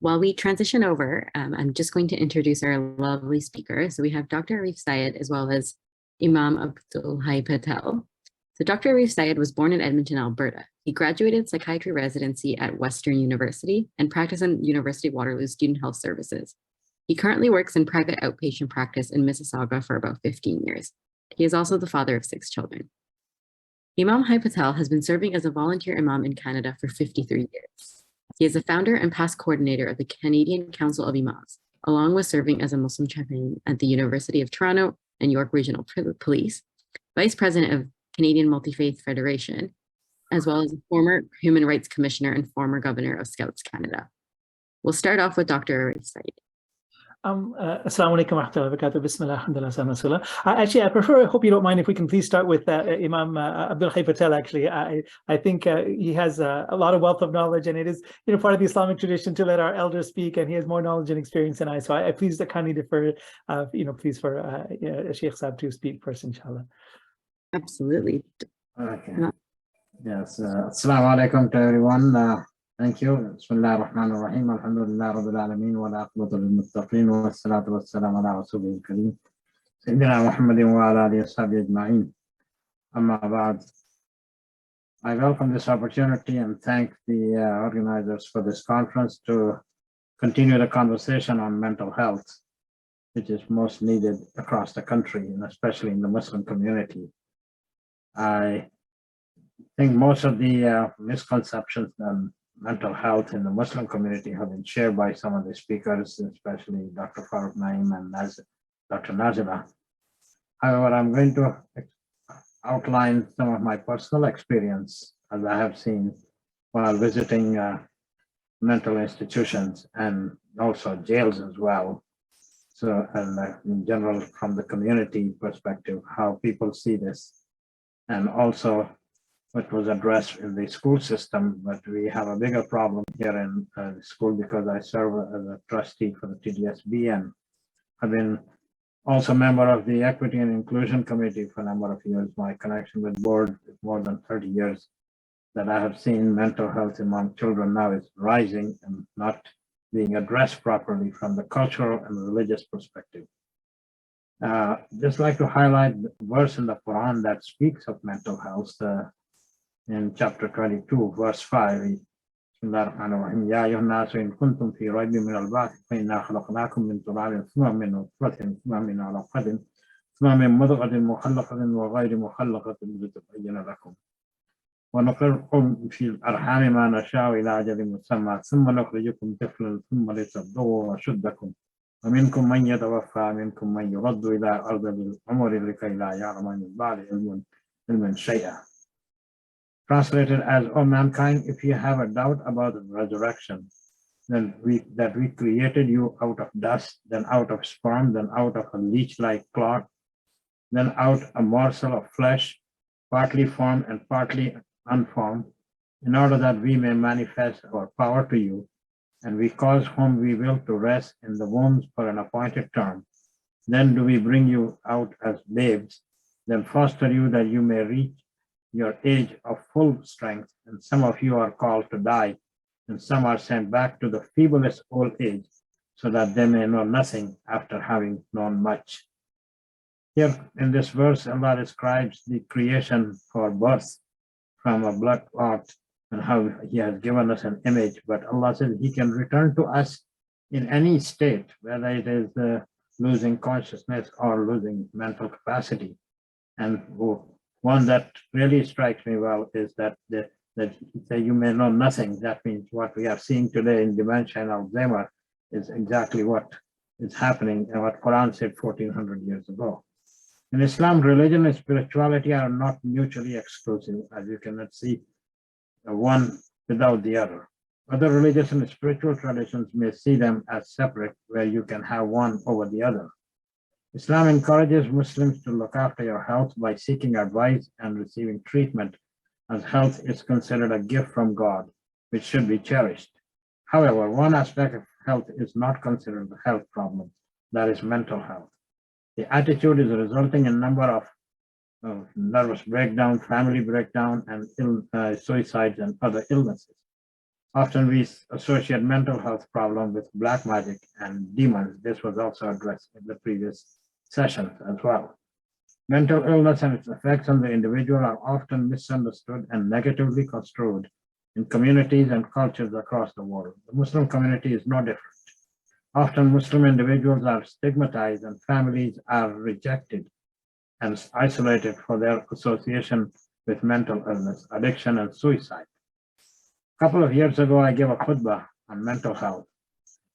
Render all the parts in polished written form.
While we transition over, I'm just going to introduce our lovely speaker. So we have Dr. Arif Syed as well as Imam Abdul Patel. So Dr. Arif Syed was born in Edmonton, Alberta. He graduated psychiatry residency at Western University and practiced in University of Waterloo Student Health Services. He currently works in private outpatient practice in Mississauga for about 15 years. He is also the father of 6 children. Imam Patel has been serving as a volunteer imam in Canada for 53 years. He is the founder and past coordinator of the Canadian Council of Imams, along with serving as a Muslim chaplain at the University of Toronto and York Regional Police, vice president of Canadian Multi-Faith Federation, as well as a former Human Rights Commissioner and former governor of Scouts Canada. We'll start off with Dr. Arif Syed. Assalamu alaikum wa rahmatullahi wa barakatuh. Bismillah, alhamdulillah, actually, I prefer, I hope you don't mind if we can please start with Imam Abdul Patel. Actually, I think he has a lot of wealth of knowledge, and it is part of the Islamic tradition to let our elders speak, and he has more knowledge and experience than I. So I please kindly defer, please for Sheikh Saab to speak first, inshallah. Absolutely. Okay. Yes. Assalamu alaikum to everyone. Thank you. Bismillah ar-Rahman ar-Rahim. Alhamdulillah Rabbil Alameen. Wa la'aqibatu lil-muttaqeen. Wa salatu wa salam ala Rasulil Kareem. Sayyidina Muhammadin wa ala alihi wa sahbihi ajma'in. Amma ba'd. I welcome this opportunity and thank the organizers for this conference to continue the conversation on mental health, which is most needed across the country, and especially in the Muslim community. I think most of the misconceptions on mental health in the Muslim community have been shared by some of the speakers, especially Dr. Farooq Naeem and Dr. Nazila. However, I'm going to outline some of my personal experience as I have seen while visiting mental institutions and also jails as well. So, and in general, from the community perspective, how people see this, and also what was addressed in the school system. But we have a bigger problem here in school because I serve as a trustee for the TDSB, and I've been also member of the Equity and Inclusion Committee for a number of years. My connection with board is more than 30 years that I have seen mental health among children now is rising and not being addressed properly from the cultural and religious perspective. Just like to highlight the verse in the Quran that speaks of mental health in chapter 22, verse 5. يا أيها الناس إن كنتم في ريب من البعث فإنا خلقناكم من تراب ثم من نطفة ثم من علقة ثم من مضغة مخلقة وغير مخلقة لتبين لكم ونقركم في الأرحام ما نشاء إلى أجل مسمى ثم نخرجكم طفلا ثم لتبلغوا أشدكم ومنكم من يتوفى منكم من يرد إلى أرض العمر لكي لا يعلم من بعد علم شيئا. Translated as, "O mankind, if you have a doubt about the resurrection, then we created you out of dust, then out of sperm, then out of a leech-like clot, then out a morsel of flesh, partly formed and partly unformed, in order that we may manifest our power to you, and we cause whom we will to rest in the wombs for an appointed term. Then do we bring you out as babes, then foster you that you may reach your age of full strength, and some of you are called to die, and some are sent back to the feeblest old age, so that they may know nothing after having known much." Here in this verse, Allah describes the creation for birth from a blood clot and how He has given us an image, but Allah says He can return to us in any state, whether it is losing consciousness or losing mental capacity. And one that really strikes me well is that you may know nothing. That means what we are seeing today in dementia and Alzheimer is exactly what is happening and what Quran said 1400 years ago. In Islam, religion and spirituality are not mutually exclusive, as you cannot see one without the other. Other religious and spiritual traditions may see them as separate, where you can have one over the other. Islam encourages Muslims to look after your health by seeking advice and receiving treatment, as health is considered a gift from God, which should be cherished. However, one aspect of health is not considered a health problem, that is mental health. The attitude is resulting in a number of nervous breakdown, family breakdown, and suicides and other illnesses. Often we associate mental health problem with black magic and demons. This was also addressed in the previous sessions as well. Mental illness and its effects on the individual are often misunderstood and negatively construed in communities and cultures across the world. The Muslim community is no different. Often Muslim individuals are stigmatized and families are rejected and isolated for their association with mental illness, addiction, and suicide. A couple of years ago, I gave a khutbah on mental health.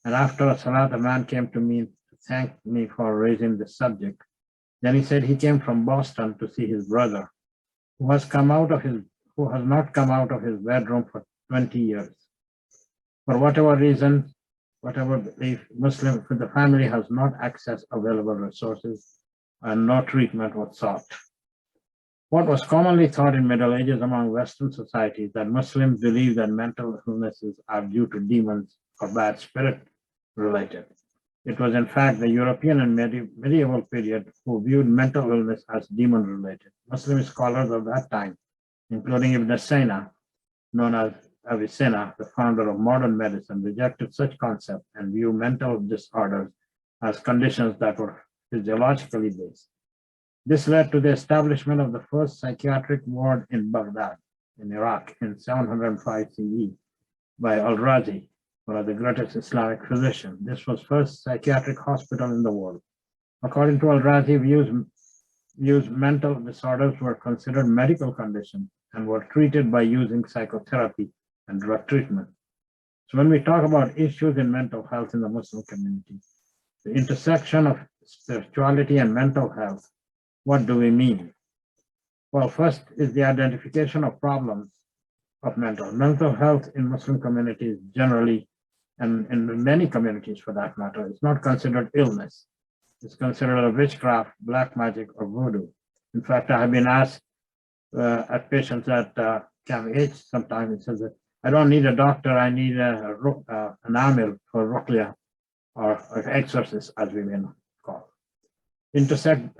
And after a salat, a man came to me to thank me for raising the subject. Then he said he came from Boston to see his brother, who has not come out of his bedroom for 20 years. For whatever reason, whatever belief, the family has not accessed available resources and no treatment was sought. What was commonly thought in Middle Ages among Western societies that Muslims believe that mental illnesses are due to demons or bad spirit related. It was in fact the European and medieval period who viewed mental illness as demon related. Muslim scholars of that time, including Ibn Sina, known as Avicenna, the founder of modern medicine, rejected such concept and viewed mental disorders as conditions that were physiologically based. This led to the establishment of the first psychiatric ward in Baghdad, in Iraq, in 705 CE by Al-Razi, one of the greatest Islamic physicians. This was first psychiatric hospital in the world. According to Al-Razi, views mental disorders were considered medical conditions and were treated by using psychotherapy and drug treatment. So when we talk about issues in mental health in the Muslim community, the intersection of spirituality and mental health, what do we mean? Well, first is the identification of problems of mental health in Muslim communities generally, and in many communities for that matter, it's not considered illness. It's considered a witchcraft, black magic, or voodoo. In fact, I have been asked at patients at Camp H sometimes, it says that I don't need a doctor, I need an amil for ruqya or exorcist, as we may call. Intersect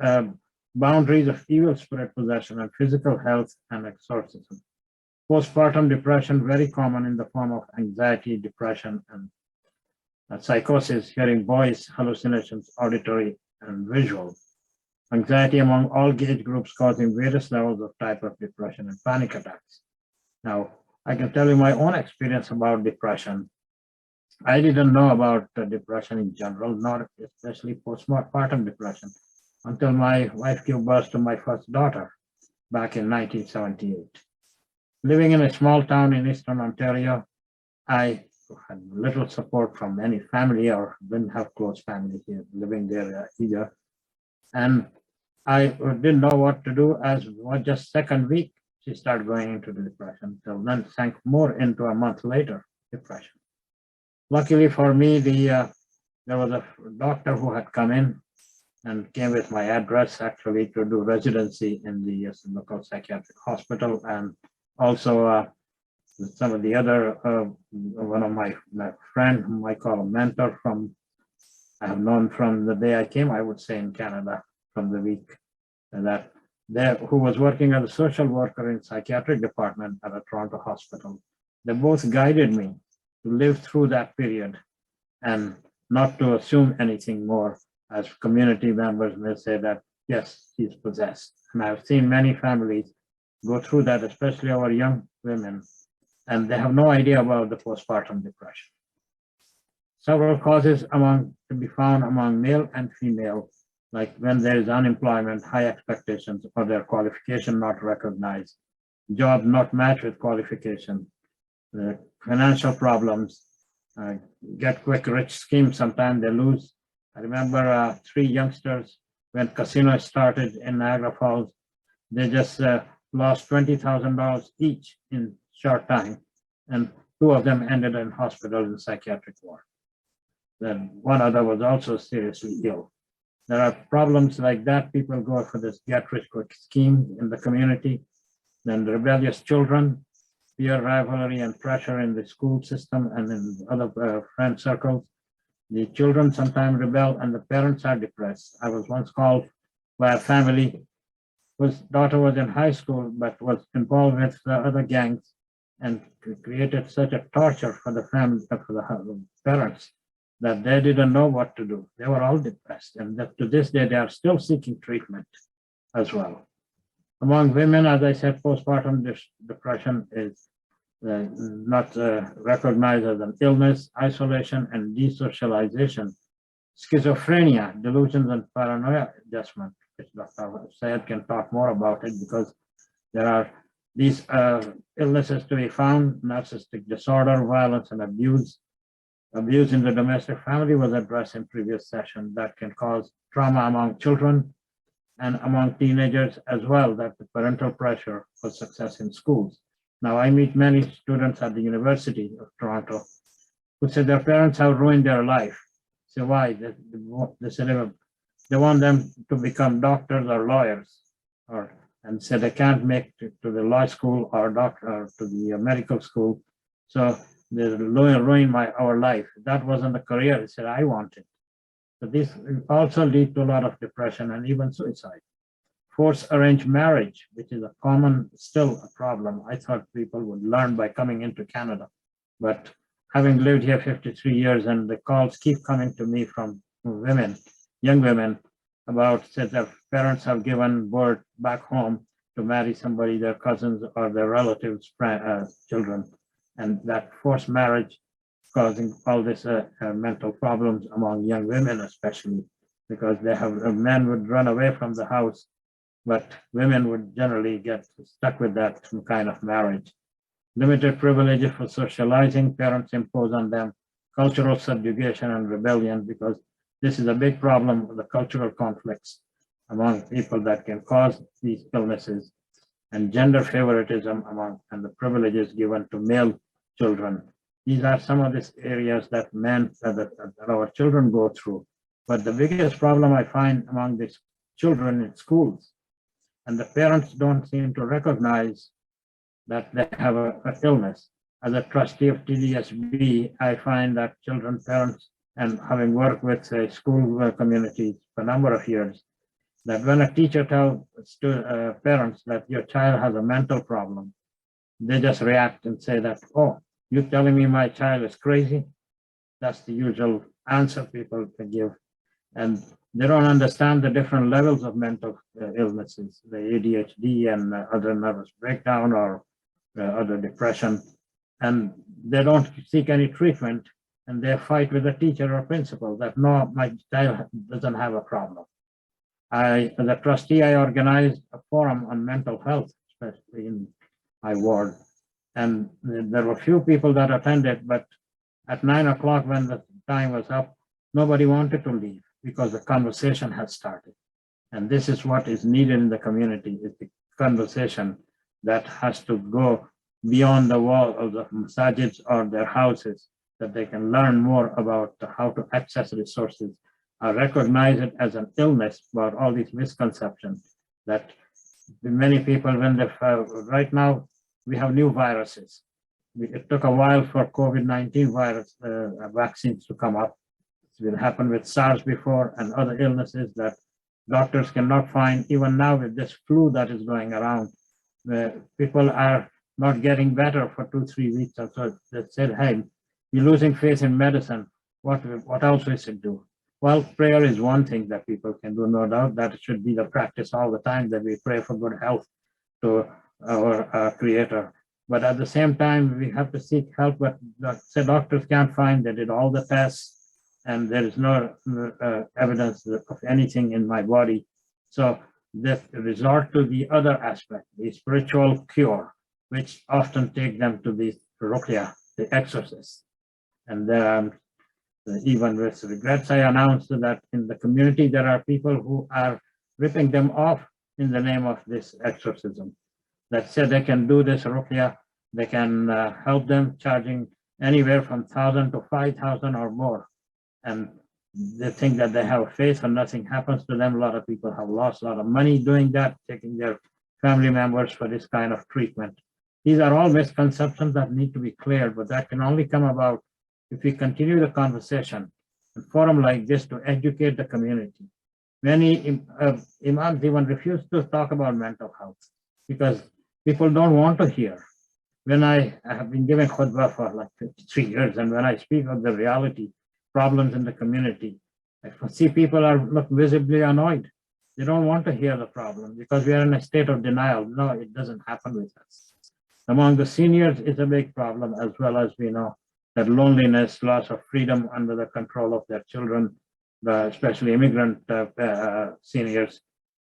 boundaries of evil spirit possession and physical health and exorcism. Postpartum depression, very common in the form of anxiety, depression, and psychosis, hearing voice, hallucinations, auditory and visual. Anxiety among all age groups causing various levels of type of depression and panic attacks. Now, I can tell you my own experience about depression. I didn't know about depression in general, not especially postpartum depression, until my wife gave birth to my first daughter back in 1978. Living in a small town in Eastern Ontario, I had little support from any family or didn't have close family here living there either. And I didn't know what to do. As was just second week, she started going into the depression. So then sank more into a month later, depression. Luckily for me, there was a doctor who had come in and came with my address actually to do residency in the local psychiatric hospital, and also some of the other, one of my friend, whom I call a mentor I have known from the day I came, I would say in Canada, from the week who was working as a social worker in psychiatric department at a Toronto hospital. They both guided me to live through that period and not to assume anything more, as community members may say that, yes, he's possessed. And I've seen many families go through that, especially our young women, and they have no idea about the postpartum depression. Several causes to be found among male and female, like when there is unemployment, high expectations, or their qualification not recognized, job not matched with qualification, financial problems, get quick rich schemes, sometimes they lose. I remember 3 youngsters when casino started in Niagara Falls, they just lost $20,000 each in short time, and 2 of them ended in hospital in psychiatric ward. Then one other was also seriously ill. There are problems like that. People go for this get-rich-quick scheme in the community. Then rebellious children, peer rivalry and pressure in the school system and in other friend circles. The children sometimes rebel and the parents are depressed. I was once called by a family whose daughter was in high school but was involved with the other gangs, and created such a torture for the family, for the parents, that they didn't know what to do. They were all depressed, and that to this day, they are still seeking treatment as well. Among women, as I said, postpartum depression is not recognized as an illness, isolation and desocialization, schizophrenia, delusions and paranoia adjustment, which Dr. Syed can talk more about it, because there are these illnesses to be found: narcissistic disorder, violence and abuse. Abuse in the domestic family was addressed in previous session, that can cause trauma among children and among teenagers as well, that the parental pressure for success in schools. Now, I meet many students at the University of Toronto who say their parents have ruined their life. So why? They want them to become doctors or lawyers, and say they can't make to the law school or to the medical school. So they ruin our life. That wasn't the career. They said, I want it. So this also leads to a lot of depression and even suicide. Forced arranged marriage, which is still a problem. I thought people would learn by coming into Canada, but having lived here 53 years, and the calls keep coming to me from women, young women, about that their parents have given birth back home to marry somebody, their cousins or their relatives' children, and that forced marriage causing all this mental problems among young women, especially because men would run away from the house, but women would generally get stuck with that kind of marriage. Limited privileges for socializing, parents impose on them cultural subjugation and rebellion, because this is a big problem of the cultural conflicts among people that can cause these illnesses, and gender favoritism and the privileges given to male children. These are some of these areas that our children go through. But the biggest problem I find among these children in schools, and the parents don't seem to recognize that they have an illness. As a trustee of TDSB, I find that children, parents, and having worked with school communities for a number of years, that when a teacher tells parents that your child has a mental problem, they just react and say that, oh, you're telling me my child is crazy? That's the usual answer people can give. And they don't understand the different levels of mental illnesses, the ADHD and other nervous breakdown or other depression. And they don't seek any treatment, and they fight with the teacher or principal that, no, my child doesn't have a problem. As a trustee, I organized a forum on mental health, especially in my ward. And there were few people that attended, but at 9 o'clock when the time was up, nobody wanted to leave because the conversation has started. And this is what is needed in the community, is the conversation that has to go beyond the wall of the masajids or their houses, that they can learn more about how to access resources, recognize it as an illness, about all these misconceptions that many people, when they right now, we have new viruses. It took a while for COVID-19 virus vaccines to come up. It will happen with SARS before and other illnesses that doctors cannot find. Even now with this flu that is going around, people are not getting better for 2-3 weeks. And so they said, hey, you're losing faith in medicine. What else we should do? Well, prayer is one thing that people can do, no doubt. That should be the practice all the time, that we pray for good health to our Creator. But at the same time, we have to seek help. But the doctors can't find. They did all the tests, and there is no evidence of anything in my body. So they resort to the other aspect, the spiritual cure, which often take them to the ruqya, the exorcist. And even with regrets, I announced that in the community, there are people who are ripping them off in the name of this exorcism, that said they can do this ruqya, they can help them, charging anywhere from 1,000 to 5,000 or more. And they think that they have faith and nothing happens to them. A lot of people have lost a lot of money doing that, taking their family members for this kind of treatment. These are all misconceptions that need to be cleared, but that can only come about if we continue the conversation, a forum like this, to educate the community. Many imams even refuse to talk about mental health because people don't want to hear. when I have been giving khutbah for like 53 years, and when I speak of the reality, problems in the community, I see people are look visibly annoyed. They don't want to hear the problem because we are in a state of denial. No, it doesn't happen with us. Among the seniors, it's a big problem, as well as we know that loneliness, loss of freedom under the control of their children, especially immigrant seniors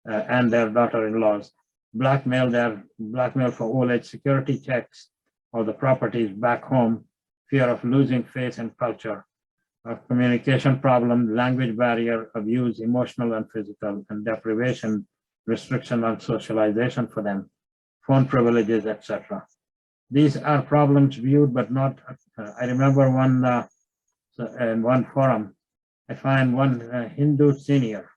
and their daughter-in-laws, blackmail for old age security checks or the properties back home, fear of losing faith and culture, of communication problem, language barrier, abuse, emotional and physical, and deprivation, restriction on socialization for them, phone privileges, etc. These are problems viewed but not. I remember in one forum, I find one Hindu senior.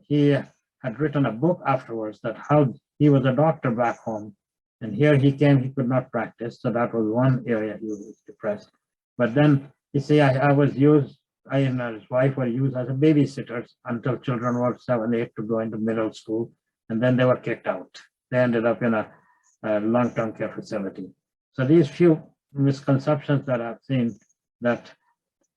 He had written a book afterwards that how he was a doctor back home, and here he came, he could not practice. So that was one area he was depressed. But then you see, I and his wife were used as a babysitters until children were 7, 8 to go into middle school, and then they were kicked out. They ended up in a long-term care facility. So these few misconceptions that I've seen, that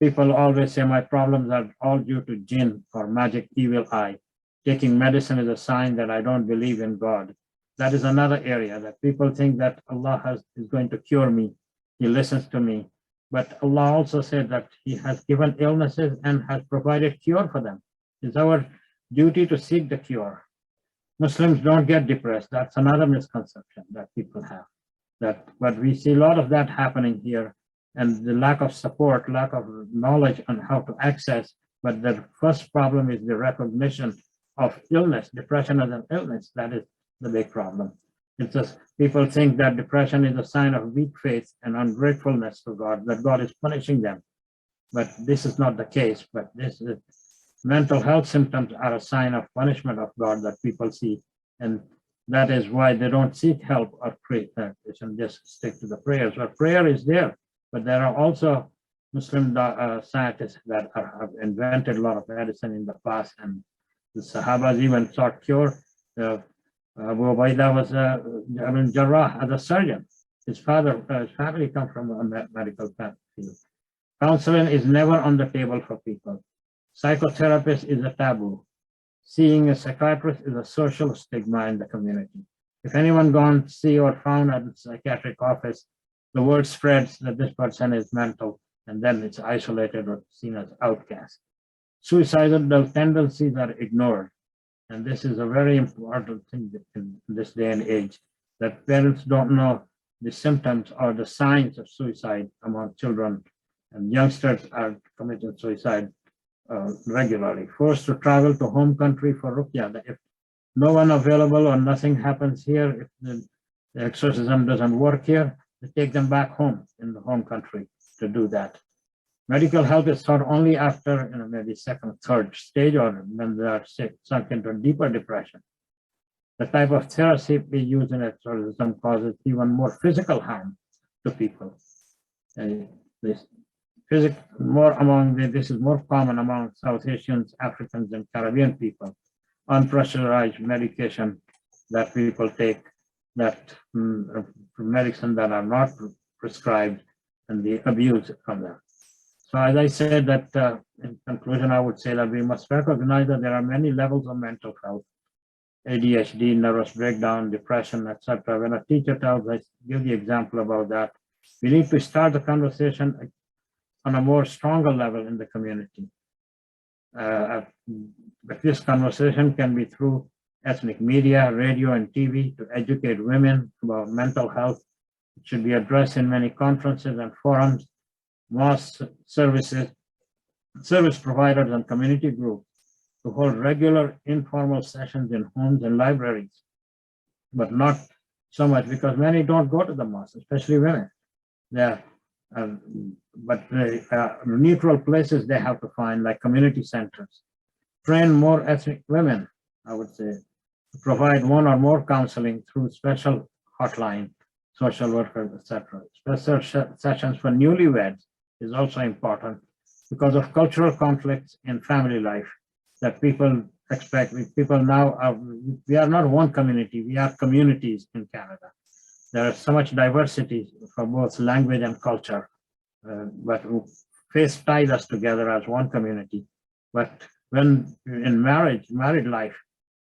people always say my problems are all due to jinn or magic evil eye. Taking medicine is a sign that I don't believe in God. That is another area that people think that Allah is going to cure me. He listens to me. But Allah also said that He has given illnesses and has provided cure for them. It's our duty to seek the cure. Muslims don't get depressed. That's another misconception that people have. But we see a lot of that happening here, and the lack of support, lack of knowledge on how to access. But the first problem is the recognition of illness, depression as an illness. That is the big problem. It's just people think that depression is a sign of weak faith and ungratefulness to God, that God is punishing them. But this is not the case. But this is, mental health symptoms are a sign of punishment of God that people see. And that is why they don't seek help or pray. They should just stick to the prayers. But prayer is there. But there are also Muslim scientists that have invented a lot of medicine in the past, and the Sahabas even sought cure. Abu Ubaidah was a Jarrah as a surgeon. His family come from a medical field. Counseling is never on the table for people. Psychotherapist is a taboo. Seeing a psychiatrist is a social stigma in the community. If anyone gone to see or found at the psychiatric office, the word spreads that this person is mental, and then it's isolated or seen as outcast. Suicidal tendencies are ignored. And this is a very important thing in this day and age, that parents don't know the symptoms or the signs of suicide among children, and youngsters are committing suicide regularly. Forced to travel to home country for ruqya. If no one available or nothing happens here, if the exorcism doesn't work here, they take them back home in the home country to do that. Medical help is sought only after maybe second, third stage, or when they are sunk into a deeper depression. The type of therapy we use in exorcism causes even more physical harm to people. This is more common among South Asians, Africans, and Caribbean people. Unpressurized medication that people take, that medicine that are not prescribed, and the abuse from them. So as I said, that in conclusion, I would say that we must recognize that there are many levels of mental health: ADHD, nervous breakdown, depression, etc. When a teacher tells us, give the example about that, we need to start the conversation on a more stronger level in the community. But this conversation can be through ethnic media, radio, and TV to educate women about mental health. It should be addressed in many conferences and forums. Mosque service providers and community groups to hold regular informal sessions in homes and libraries, but not so much, because many don't go to the mosque, especially women. But neutral places they have to find, like community centers. Train more ethnic women, I would say, to provide one or more counseling through special hotline, social workers, etc. Special sessions for newlyweds is also important because of cultural conflicts in family life that people expect. People now we are not one community, we are communities in Canada. there is so much diversity for both language and culture, but faith ties us together as one community. But when in married life,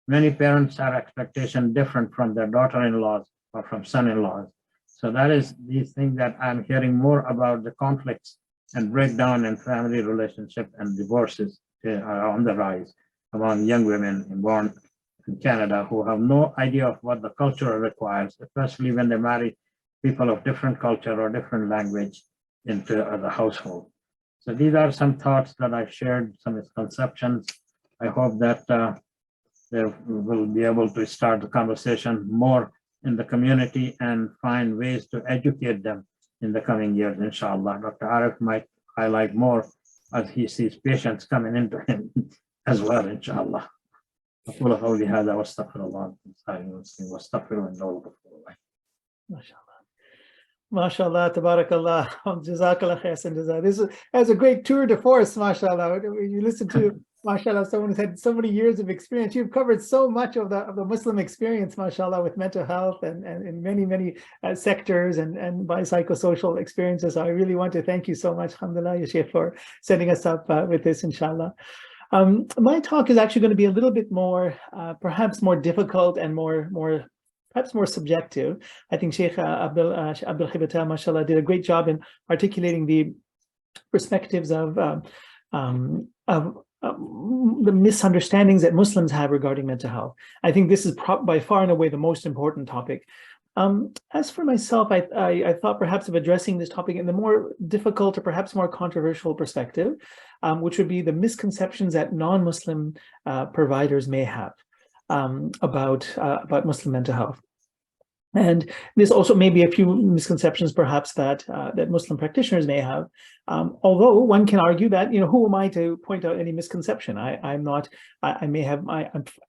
many parents have expectations different from their daughter-in-laws or from son-in-laws. So that is these things that I'm hearing more about, the conflicts and breakdown in family relationship and divorces are on the rise among young women born in Canada who have no idea of what the culture requires, especially when they marry people of different culture or different language into the household. So these are some thoughts that I've shared, some misconceptions. I hope that they will be able to start the conversation more in the community and find ways to educate them in the coming years, inshallah. Dr. Arif might highlight more as he sees patients coming into him as well, inshallah. أقول قولي هذا واستغفر الله واستغفر الله. MashaAllah, tabarakallah, jazakallah khairan jaza. This is a great tour de force, mashallah. When you listen to, mashallah, someone who's had so many years of experience, you've covered so much of the Muslim experience, mashallah, with mental health and in many sectors and by psychosocial experiences. So I really want to thank you so much, alhamdulillah, ya Shaykh, for setting us up with this, inshallah. My talk is actually going to be a little bit more, perhaps more difficult and perhaps more subjective. I think Sheikh Abdul Patel, mashallah, did a great job in articulating the perspectives of the misunderstandings that Muslims have regarding mental health. I think this is by far and away the most important topic. As for myself, I thought perhaps of addressing this topic in the more difficult or perhaps more controversial perspective, which would be the misconceptions that non-Muslim providers may have about Muslim mental health. And there's also maybe a few misconceptions perhaps that Muslim practitioners may have, although one can argue that, who am I to point out any misconception? I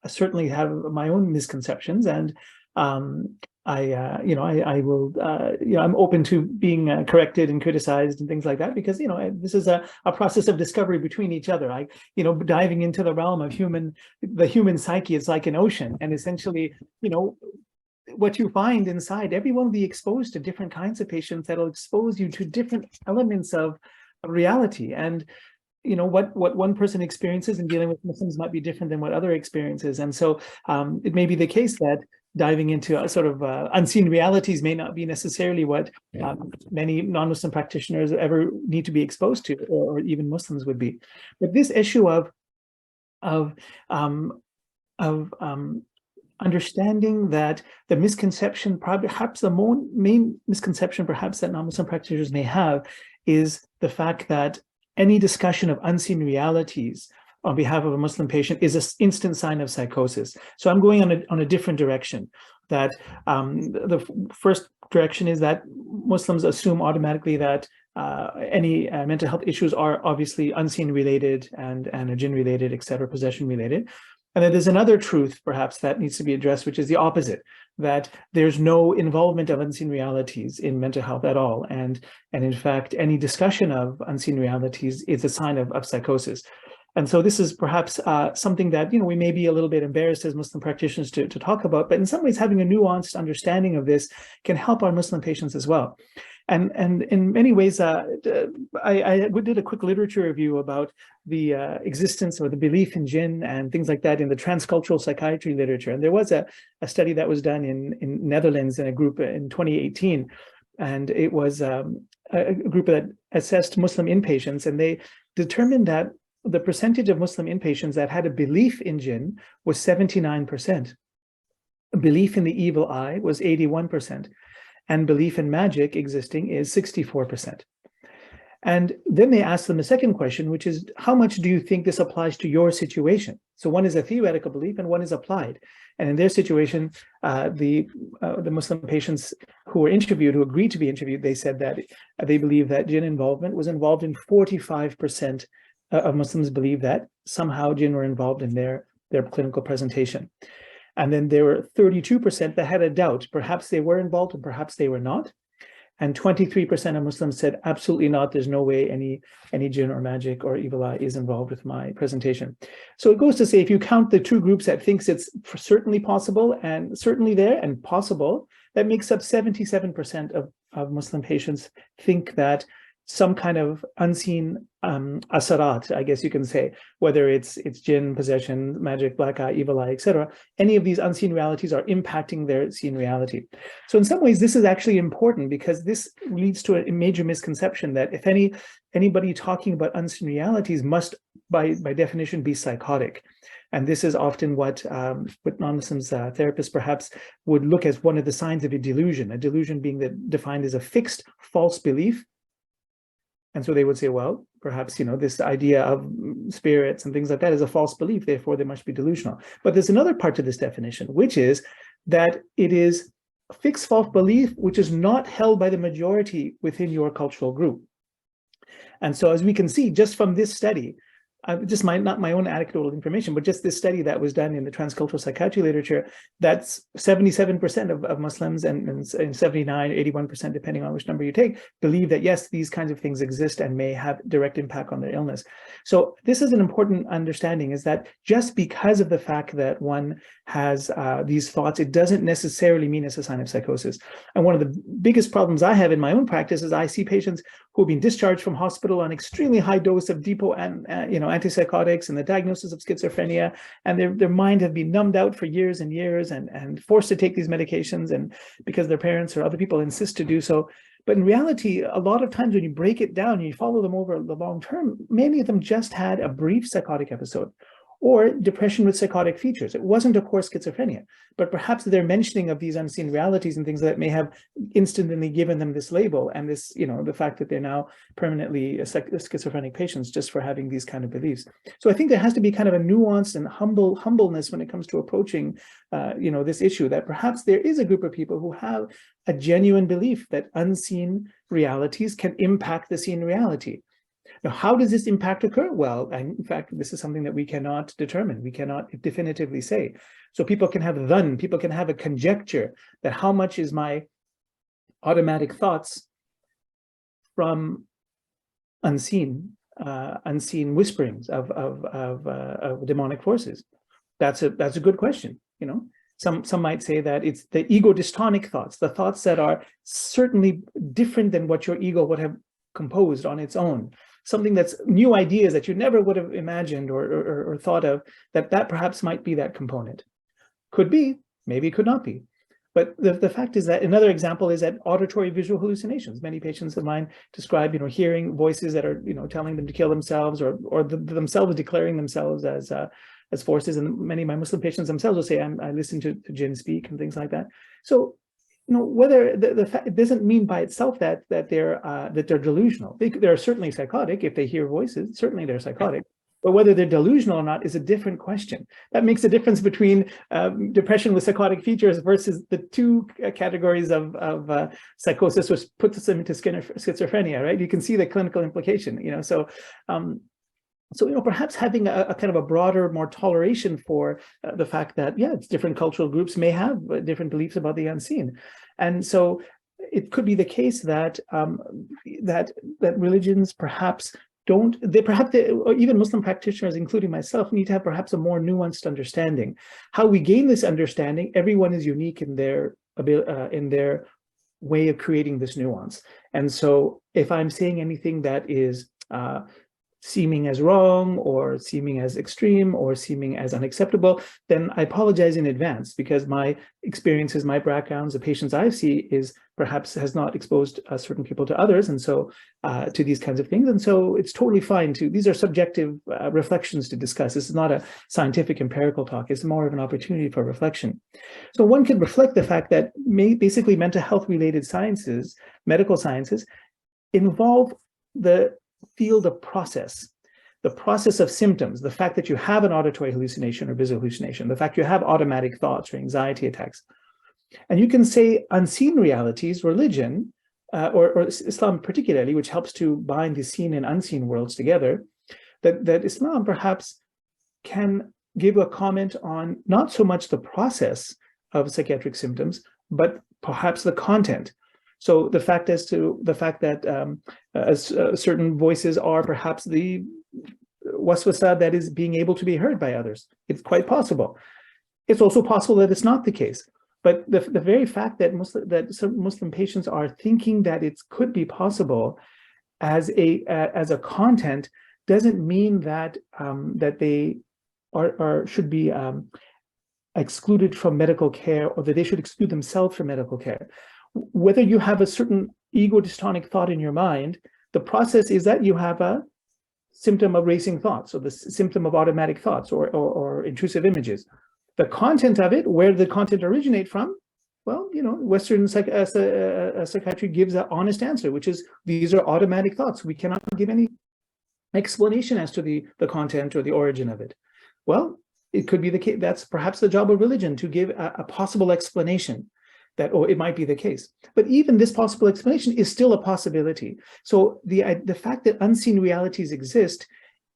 certainly have my own misconceptions, and I'm open to being corrected and criticized and things like that, because this is a process of discovery between each other. Diving into the realm of the human psyche is like an ocean, and essentially, what you find inside, everyone will be exposed to different kinds of patients that'll expose you to different elements of reality. And what one person experiences in dealing with Muslims might be different than what other experiences. And so it may be the case that diving into a sort of unseen realities may not be necessarily what many non-Muslim practitioners ever need to be exposed to, or even Muslims would be. But this issue of understanding that the misconception, perhaps the main misconception perhaps that non-Muslim practitioners may have, is the fact that any discussion of unseen realities on behalf of a Muslim patient is an instant sign of psychosis. So I'm going on a different direction. That the first direction is that Muslims assume automatically that any mental health issues are obviously unseen related and jinn related, etc., possession related. And then there's another truth perhaps that needs to be addressed, which is the opposite, that there's no involvement of unseen realities in mental health at all. And in fact, any discussion of unseen realities is a sign of psychosis. And so this is perhaps something that, we may be a little bit embarrassed as Muslim practitioners to talk about, but in some ways having a nuanced understanding of this can help our Muslim patients as well. And in many ways, I did a quick literature review about the existence or the belief in jinn and things like that in the transcultural psychiatry literature. And there was a study that was done in Netherlands in a group in 2018. And it was a group that assessed Muslim inpatients, and they determined that the percentage of Muslim inpatients that had a belief in jinn was 79%. A belief in the evil eye was 81%. And belief in magic existing is 64%. And then they asked them a second question, which is, how much do you think this applies to your situation? So one is a theoretical belief and one is applied. And in their situation, the Muslim patients who were interviewed, who agreed to be interviewed, they said that they believe that jinn involvement was involved in 45% of Muslims believe that somehow jinn were involved in their clinical presentation. And then there were 32% that had a doubt. Perhaps they were involved and perhaps they were not. And 23% of Muslims said, absolutely not, there's no way any jinn or magic or evil eye is involved with my presentation. So it goes to say, if you count the two groups that thinks it's certainly possible and certainly there and possible, that makes up 77% of Muslim patients think that some kind of unseen asarat, I guess you can say, whether it's jinn, possession, magic, black eye, evil eye, etc. Any of these unseen realities are impacting their seen reality. So in some ways, this is actually important because this leads to a major misconception that if anybody talking about unseen realities must, by definition, be psychotic. And this is often what non-Muslims therapists perhaps would look as one of the signs of a delusion being defined as a fixed false belief. And so they would say, well, perhaps, this idea of spirits and things like that is a false belief, therefore they must be delusional. But there's another part to this definition, which is that it is a fixed false belief which is not held by the majority within your cultural group. And so as we can see, just from this study, just not my own anecdotal information, but just this study that was done in the transcultural psychiatry literature, that's 77% of Muslims and 79, 81%, depending on which number you take, believe that yes, these kinds of things exist and may have direct impact on their illness. So this is an important understanding, is that just because of the fact that one has these thoughts, it doesn't necessarily mean it's a sign of psychosis. And one of the biggest problems I have in my own practice is I see patients who have been discharged from hospital on extremely high dose of depot and antipsychotics and the diagnosis of schizophrenia, and their mind have been numbed out for years and years and forced to take these medications, and because their parents or other people insist to do so. But in reality, a lot of times when you break it down and you follow them over the long term, many of them just had a brief psychotic episode or depression with psychotic features. It wasn't, of course, schizophrenia, but perhaps their mentioning of these unseen realities and things that may have instantly given them this label and this, the fact that they're now permanently schizophrenic patients just for having these kind of beliefs. So I think there has to be kind of a nuanced and humbleness when it comes to approaching, this issue, that perhaps there is a group of people who have a genuine belief that unseen realities can impact the seen reality. Now, how does this impact occur? Well, in fact, this is something that we cannot determine. We cannot definitively say. So people can have dhann, people can have a conjecture that how much is my automatic thoughts from unseen whisperings of demonic forces. That's a good question. Some might say that it's the ego-dystonic thoughts, the thoughts that are certainly different than what your ego would have composed on its own. Something that's new ideas that you never would have imagined or thought of, that perhaps might be that component. Could be, maybe it could not be. But the fact is that another example is that auditory visual hallucinations. Many patients of mine describe, hearing voices that are, telling them to kill themselves or themselves declaring themselves as forces. And many of my Muslim patients themselves will say, I listen to jinn speak and things like that. So, whether the fact, it doesn't mean by itself that they're delusional. They're certainly psychotic. If they hear voices, certainly they're psychotic. But whether they're delusional or not is a different question. That makes a difference between depression with psychotic features versus the two categories of psychosis, which puts them into schizophrenia, right? You can see the clinical implication, So perhaps having a kind of a broader, more toleration for the fact that, it's different cultural groups may have different beliefs about the unseen. And so it could be the case that that religions perhaps or even Muslim practitioners, including myself, need to have perhaps a more nuanced understanding. How we gain this understanding, everyone is unique in their way of creating this nuance. And so if I'm saying anything that is seeming as wrong or seeming as extreme or seeming as unacceptable, then I apologize in advance, because my experiences, my backgrounds, the patients I see has not exposed certain people to others, and so to these kinds of things. And so it's totally fine these are subjective reflections to discuss. This is not a scientific empirical talk. It's more of an opportunity for reflection. So one could reflect the fact that basically mental health related sciences, medical sciences, involve the field of process, the process of symptoms, the fact that you have an auditory hallucination or visual hallucination, the fact you have automatic thoughts or anxiety attacks. And you can say unseen realities, religion, or Islam particularly, which helps to bind the seen and unseen worlds together, that Islam perhaps can give a comment on not so much the process of psychiatric symptoms, but perhaps the content. So the fact that certain voices are perhaps the waswasa that is being able to be heard by others, it's quite possible. It's also possible that it's not the case. But the very fact that some Muslim patients are thinking that it could be possible as a content doesn't mean that that they should be excluded from medical care, or that they should exclude themselves from medical care. Whether you have a certain ego-dystonic thought in your mind, the process is that you have a symptom of racing thoughts, or the symptom of automatic thoughts, or intrusive images. The content of it, where the content originate from, well, Western psychiatry gives an honest answer, which is these are automatic thoughts. We cannot give any explanation as to the content or the origin of it. Well, it could be the case. That's perhaps the job of religion, to give a possible explanation that, oh, it might be the case. But even this possible explanation is still a possibility. So the fact that unseen realities exist,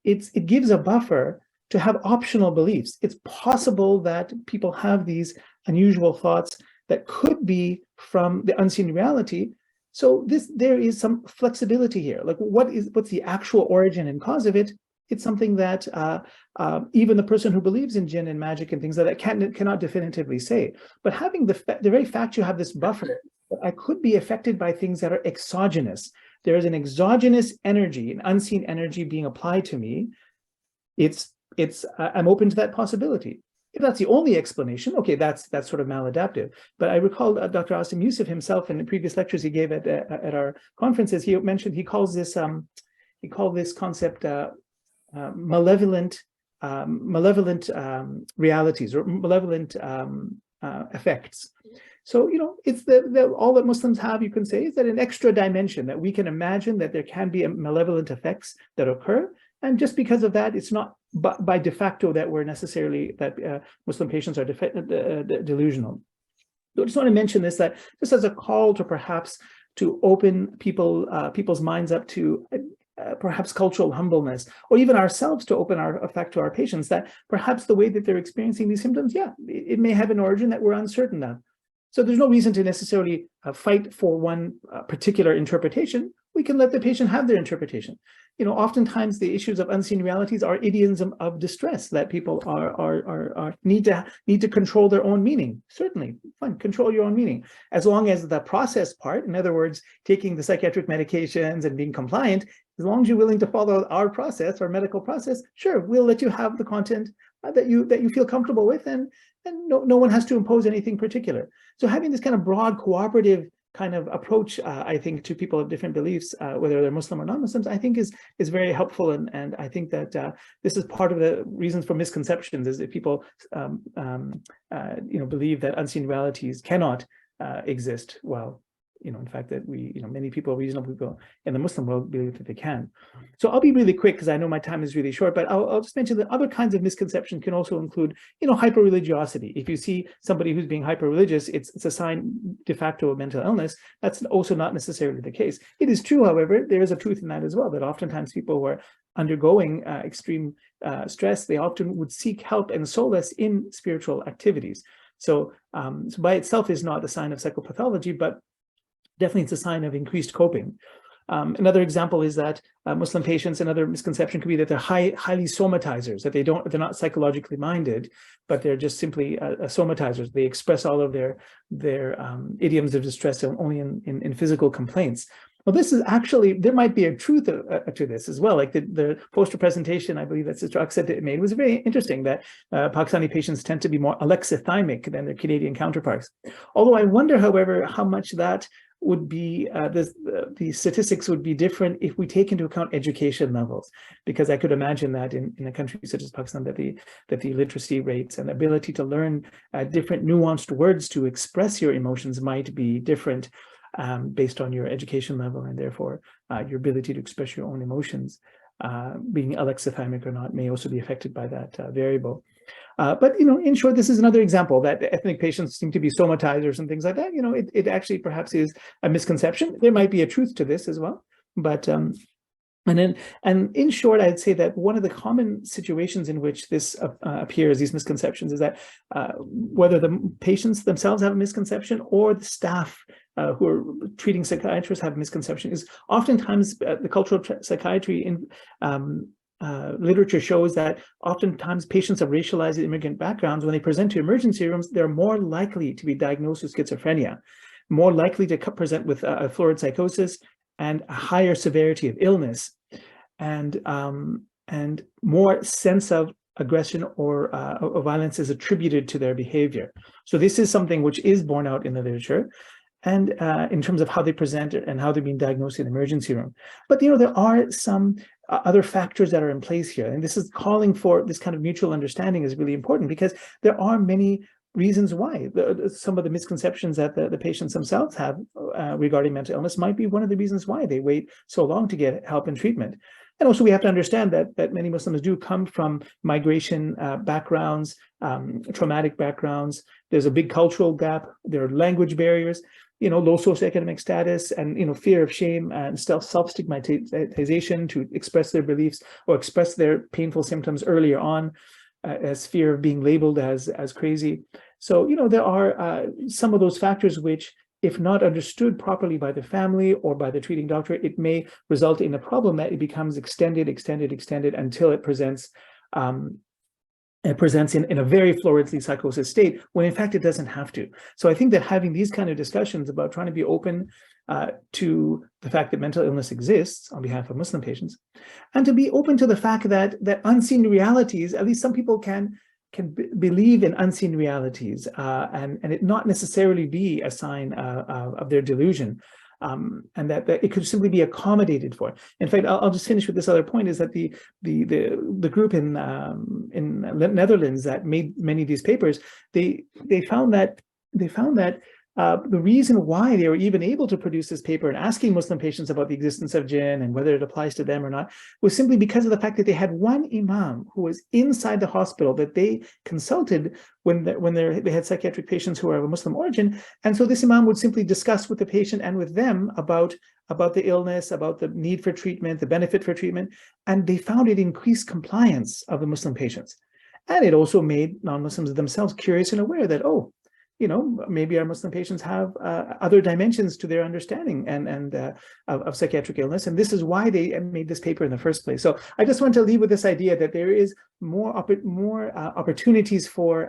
it gives a buffer to have optional beliefs. It's possible that people have these unusual thoughts that could be from the unseen reality. So there is some flexibility here. Like, what's the actual origin and cause of it? It's something that even the person who believes in jinn and magic and things like that cannot definitively say. But having the very fact you have this buffer, I could be affected by things that are exogenous. There is an exogenous energy, an unseen energy being applied to me. I'm open to that possibility. If that's the only explanation, okay, that's sort of maladaptive. But I recall Dr. Asim Yusuf himself in the previous lectures he gave at our conferences, he mentioned, he called this concept malevolent realities, or malevolent effects. So, it's all that Muslims have, you can say, is that an extra dimension that we can imagine that there can be malevolent effects that occur. And just because of that, it's not by de facto that we're necessarily, that Muslim patients are delusional. So I just want to mention this, that just as a call to perhaps to open people's minds up to perhaps cultural humbleness, or even ourselves to open our effect to our patients, that perhaps the way that they're experiencing these symptoms, it may have an origin that we're uncertain of. So there's no reason to necessarily fight for one particular interpretation. We can let the patient have their interpretation. Oftentimes the issues of unseen realities are idioms of distress that people need to control their own meaning. Certainly, fine, control your own meaning. As long as the process part, in other words, taking the psychiatric medications and being compliant, as long as you're willing to follow our process, our medical process, sure, we'll let you have the content that you feel comfortable with, and no one has to impose anything particular. So having this kind of broad cooperative kind of approach, I think, to people of different beliefs, whether they're Muslim or non-Muslims, I think is very helpful. And I think that this is part of the reasons for misconceptions, is that people believe that unseen realities cannot exist. Well, in fact, that many people, reasonable people in the Muslim world, believe that they can. So I'll be really quick because I know my time is really short, but I'll just mention that other kinds of misconception can also include, hyper-religiosity. If you see somebody who's being hyper-religious, it's a sign de facto of mental illness. That's also not necessarily the case. It is true, however, there is a truth in that as well, that oftentimes people who are undergoing extreme stress, they often would seek help and solace in spiritual activities. So by itself is not a sign of psychopathology, but definitely it's a sign of increased coping. Another example is that Muslim patients, another misconception could be that they're highly somatizers, that they're not psychologically minded, but they're just simply somatizers. They express all of their idioms of distress only in physical complaints. Well, this is actually, there might be a truth to this as well. Like the poster presentation, I believe that Sister Akshat made, was very interesting, that Pakistani patients tend to be more alexithymic than their Canadian counterparts. Although I wonder, however, how much that would be, the statistics would be different if we take into account education levels, because I could imagine that in a country such as Pakistan, that the literacy rates and ability to learn different nuanced words to express your emotions might be different based on your education level, and therefore your ability to express your own emotions, being alexithymic or not, may also be affected by that variable. But in short, this is another example that ethnic patients seem to be somatizers and things like that. It actually perhaps is a misconception. There might be a truth to this as well. But and in short, I'd say that one of the common situations in which this appears, these misconceptions, is that whether the patients themselves have a misconception, or the staff who are treating psychiatrists have misconception is oftentimes the cultural psychiatry in literature shows that oftentimes patients of racialized immigrant backgrounds, when they present to emergency rooms, they're more likely to be diagnosed with schizophrenia, more likely to present with a florid psychosis and a higher severity of illness, and more sense of aggression or violence is attributed to their behavior. So this is something which is borne out in the literature, and in terms of how they present and how they're being diagnosed in the emergency room. But there are some other factors that are in place here, and this is calling for this kind of mutual understanding is really important, because there are many reasons why some of the misconceptions that the patients themselves have regarding mental illness might be one of the reasons why they wait so long to get help and treatment. And also we have to understand that many Muslims do come from migration backgrounds, traumatic backgrounds. There's a big cultural gap. There are language barriers, low socioeconomic status, and fear of shame and self-stigmatization to express their beliefs or express their painful symptoms earlier on, as fear of being labeled as crazy. So there are some of those factors which, if not understood properly by the family or by the treating doctor, it may result in a problem that it becomes extended until it presents in a very floridly psychosis state, when in fact it doesn't have to. So I think that having these kind of discussions about trying to be open to the fact that mental illness exists on behalf of Muslim patients, and to be open to the fact that unseen realities, at least some people can believe in unseen realities, and it not necessarily be a sign of their delusion, and that it could simply be accommodated for. In fact, I'll just finish with this other point, is that the group in Netherlands that made many of these papers, they found that the reason why they were even able to produce this paper and asking Muslim patients about the existence of jinn and whether it applies to them or not was simply because of the fact that they had one imam who was inside the hospital that they consulted when they had psychiatric patients who were of a Muslim origin. And so this imam would simply discuss with the patient and with them about the illness, about the need for treatment, the benefit for treatment. And they found it increased compliance of the Muslim patients. And it also made non-Muslims themselves curious and aware that, maybe our Muslim patients have other dimensions to their understanding and of psychiatric illness, and this is why they made this paper in the first place. So I just want to leave with this idea that there is more opportunities for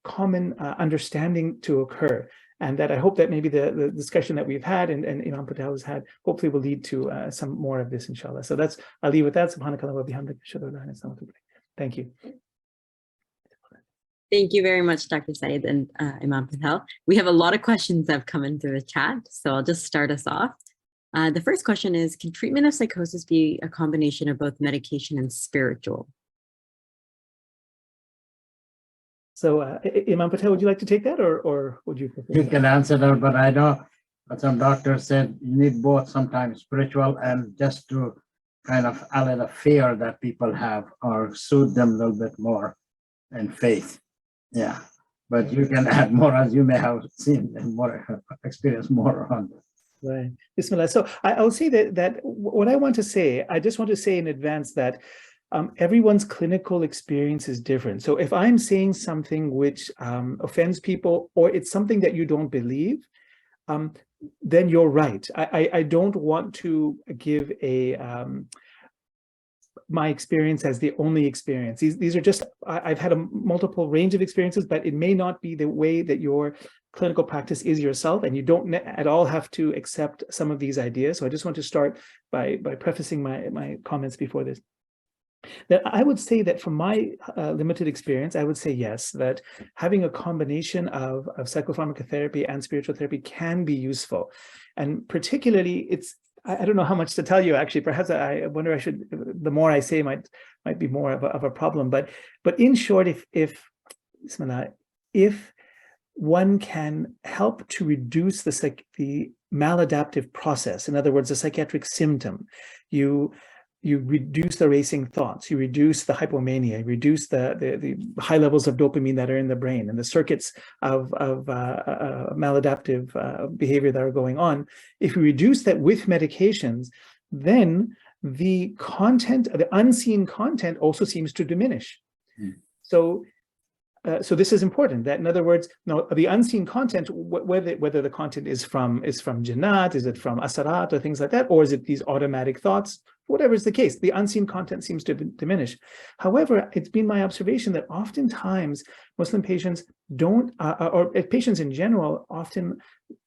common understanding to occur, and that I hope that maybe the discussion that we've had and Imam Patel has had hopefully will lead to some more of this, inshallah. So I'll leave with that. Subhanakallah wa bihamdik. Thank you. Thank you very much, Dr. Syed and Imam Patel. We have a lot of questions that have come in through the chat, so I'll just start us off. The first question is, can treatment of psychosis be a combination of both medication and spiritual? So Imam Patel, would you like to take that, or would you prefer? You can answer that, but I know some doctors said you need both, sometimes spiritual and just to kind of allay the fear that people have or soothe them a little bit more, and faith. Yeah, but you can add more as you may have seen and more experience more on this. Right. Bismillah. So I'll say that what I want to say, I just want to say in advance that everyone's clinical experience is different. So if I'm saying something which offends people, or it's something that you don't believe, then you're right. I don't want to give my experience as the only experience. These are just, I've had a multiple range of experiences, but it may not be the way that your clinical practice is yourself, and you don't at all have to accept some of these ideas. So I just want to start by prefacing my comments before this. That I would say that from my limited experience, I would say yes, that having a combination of psychopharmacotherapy and spiritual therapy can be useful. And particularly, I don't know how much to tell you, actually. Perhaps I wonder the more I say might be more of a problem. But in short, if one can help to reduce the maladaptive process, in other words, the psychiatric symptom, you reduce the racing thoughts, you reduce the hypomania, you reduce the high levels of dopamine that are in the brain and the circuits of maladaptive behavior that are going on. If you reduce that with medications, then the content, the unseen content, also seems to diminish. So so this is important. That, in other words, no, the unseen content, whether the content is from Jannat, is it from Asarat or things like that, or is it these automatic thoughts? Whatever is the case, the unseen content seems to diminish. However, it's been my observation that oftentimes Muslim patients don't, or patients in general, often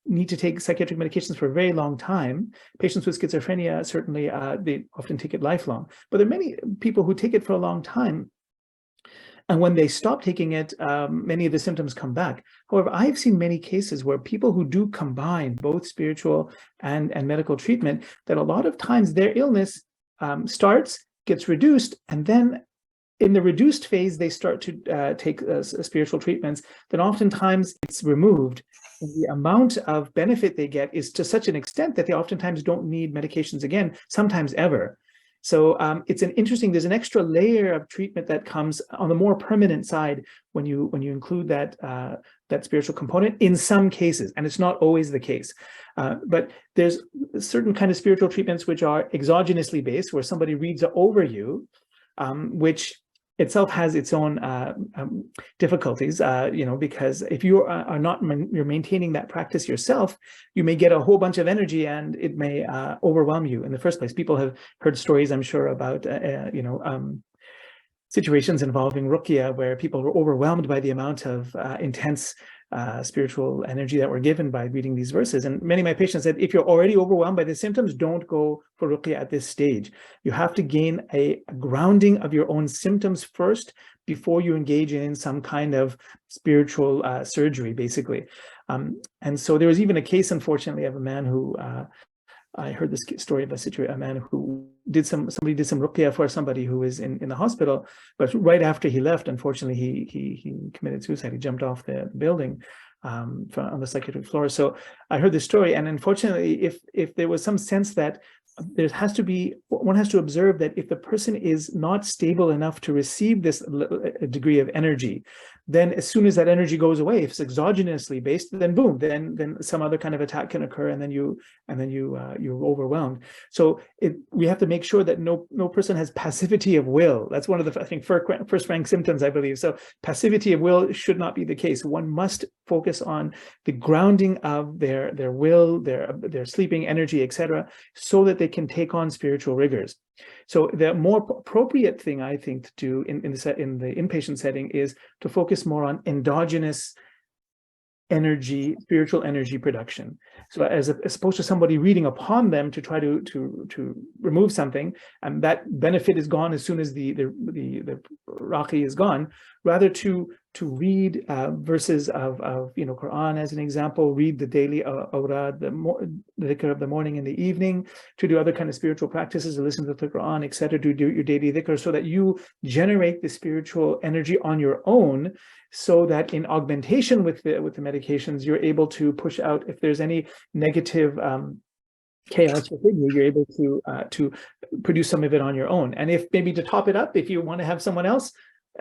need to take psychiatric medications for a very long time. Patients with schizophrenia, certainly, they often take it lifelong. But there are many people who take it for a long time, and when they stop taking it, many of the symptoms come back. However, I've seen many cases where people who do combine both spiritual and medical treatment, that a lot of times their illness starts, gets reduced, and then in the reduced phase, they start to take spiritual treatments. Then oftentimes it's removed. And the amount of benefit they get is to such an extent that they oftentimes don't need medications again, sometimes ever. So it's an interesting, there's an extra layer of treatment that comes on the more permanent side when you include that spiritual component in some cases, and it's not always the case. But there's certain kind of spiritual treatments which are exogenously based, where somebody reads over you, which itself has its own difficulties, because if you are not, you're maintaining that practice yourself, you may get a whole bunch of energy and it may overwhelm you in the first place. People have heard stories, I'm sure, about, situations involving ruqya where people were overwhelmed by the amount of intense spiritual energy that were given by reading these verses. And many of my patients said, if you're already overwhelmed by the symptoms, don't go for ruqya at this stage. You have to gain a grounding of your own symptoms first before you engage in some kind of spiritual surgery, basically. And so there was even a case, unfortunately, of a man who, I heard this story of a man who somebody did some ruqya for somebody who was in the hospital, but right after he left, unfortunately, he committed suicide. He jumped off the building on the psychiatric floor. So I heard this story, and unfortunately, if there was some sense that one has to observe that if the person is not stable enough to receive this degree of energy, then as soon as that energy goes away, if it's exogenously based, then boom, then some other kind of attack can occur, and then you're overwhelmed. So we have to make sure that no person has passivity of will. That's one of the, I think, first rank symptoms, I believe. So passivity of will should not be the case. One must focus on the grounding of their will, their sleeping energy, etc., so that they can take on spiritual rigors. So the more appropriate thing, I think, to do in the inpatient setting is to focus more on endogenous energy, spiritual energy production. So as opposed to somebody reading upon them to try to remove something, and that benefit is gone as soon as the raqi is gone, rather to read verses of Quran as an example, read the daily awrad, the dhikr of the morning and the evening, to do other kind of spiritual practices, to listen to the Quran, etc., to do your daily dhikr, so that you generate the spiritual energy on your own, so that in augmentation with the medications, you're able to push out, if there's any negative chaos within you, you're able to produce some of it on your own. And if maybe to top it up, if you want to have someone else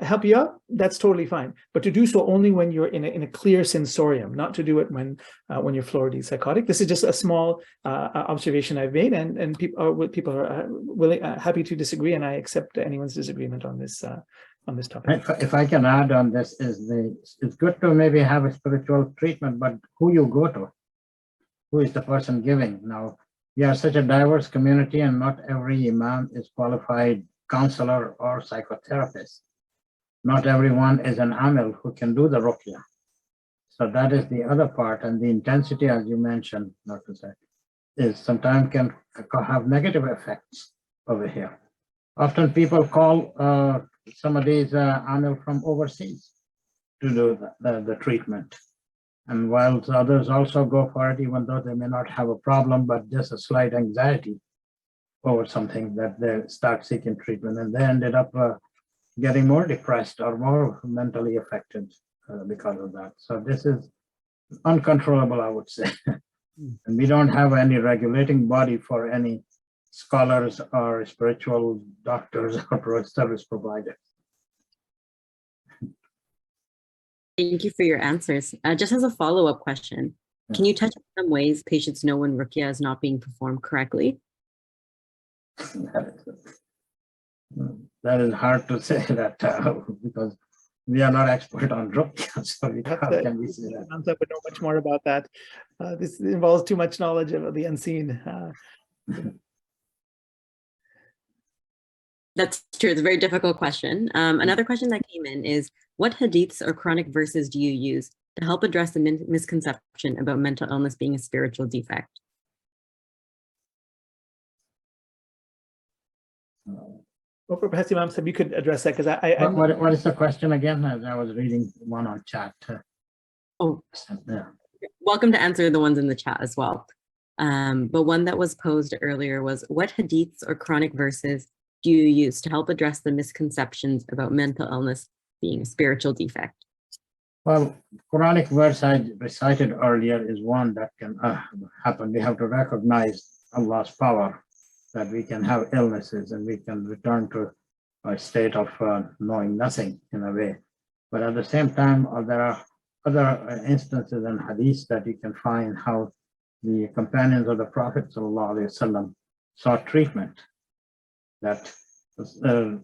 help you out, that's totally fine. But to do so only when you're in a clear sensorium, not to do it when you're Florida psychotic. This is just a small observation I've made, and people are willing, happy to disagree, and I accept anyone's disagreement on this topic. If I can add on this, it's good to maybe have a spiritual treatment, but who you go to, who is the person giving? Now, we are such a diverse community, and not every imam is qualified counselor or psychotherapist. Not everyone is an amil who can do the ruqya. So that is the other part, and the intensity, as you mentioned, Dr. Syed, is sometimes can have negative effects over here. Often people call some of these amil from overseas to do the treatment. And while others also go for it, even though they may not have a problem, but just a slight anxiety over something, that they start seeking treatment, and they ended up getting more depressed or more mentally affected because of that. So this is uncontrollable, I would say. And we don't have any regulating body for any scholars or spiritual doctors or service providers. Thank you for your answers. Just as a follow-up question, can you touch on some ways patients know when ruqya is not being performed correctly? That is hard to say that because we are not expert on ruqya, so how can we say that? Hamza would know much more about that. This involves too much knowledge of the unseen. That's true. It's a very difficult question. Another question that came in is, what hadiths or Quranic verses do you use to help address the misconception about mental illness being a spiritual defect? Well, perhaps Imam Sahib, you could address that, because what is the question again? As I was reading one on chat. Oh, Yeah. welcome to answer the ones in the chat as well. But one that was posed earlier was, what hadiths or Quranic verses do you use to help address the misconceptions about mental illness being a spiritual defect? Well, Quranic verse I recited earlier is one that can happen. We have to recognize Allah's power, that we can have illnesses and we can return to a state of knowing nothing in a way. But at the same time, there are other instances in hadith that you can find how the companions of the Prophet ﷺ sought treatment. That a